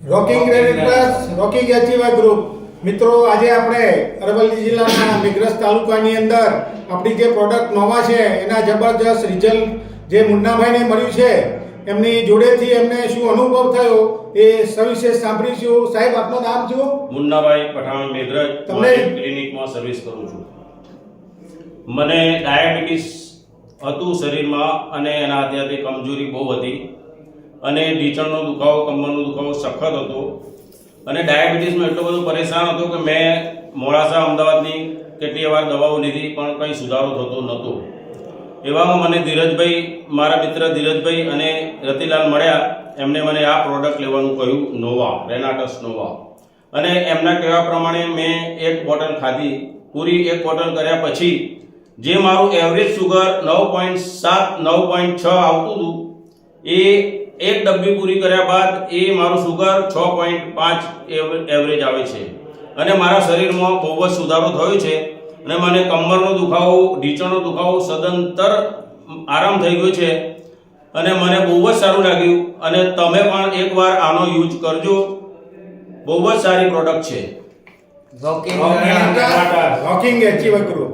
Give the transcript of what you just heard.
Rocking credit plus rocking Achiva group મિત્રો આજે આપણે અરવલ્લી જિલ્લાના મેઘરજ તાલુકાની અંદર આપણી જે પ્રોડક્ટ નોવા છે એના જબરદસ્ત રિઝલ્ટ જે મુન્નાભાઈને મળ્યું છે એમની જોડેથી એમને શું અનુભવ થયો એ સવિશેષ સાંભળીશું. સાહેબ આપનું નામ શું? મુન્નાભાઈ પઠાણ મેઘરજ તમને ક્લિનિકમાં સર્વિસ કરું છું. મને ડાયાબિટીસ હતું શરીરમાં અને એના અત્યારે કમજોરી બહુ હતી અને ઢીંચણનો દુખાવો, કમરનો દુખાવો સખત હતો અને ડાયાબિટીસમાં એટલો બધો પરેશાન હતો કે મેં મોડાસા અમદાવાદની કેટલી વાર દવાઓ લીધી પણ કંઈ સુધારો થતો નહોતો. એવામાં મને ધીરજભાઈ, મારા મિત્ર ધીરજભાઈ અને રતિલાલ મળ્યા. એમને મને આ પ્રોડક્ટ લેવાનું કહ્યું, નોવા, રેનાટસ નોવા. અને એમના કહેવા પ્રમાણે મેં એક બોટલ ખાધી. પૂરી એક બોટલ કર્યા પછી જે મારું એવરેજ સુગર 9.7 9.6 આવતું હતું એ એક ડબ્બી પૂરી કર્યા બાદ એ મારું સુગર 6.5 એવરેજ આવે છે અને મારા શરીરમાં બહુ જ સુધારો થયો છે અને મને કમરનો દુખાવો, ઢીંચણનો દુખાવો સદંતર આરામ થઈ ગયો છે અને મને બહુ જ સારું લાગ્યું. અને તમે પણ એકવાર આનો યુઝ કરજો. બહુ જ સારી પ્રોડક્ટ છે. Rocking Achiva group.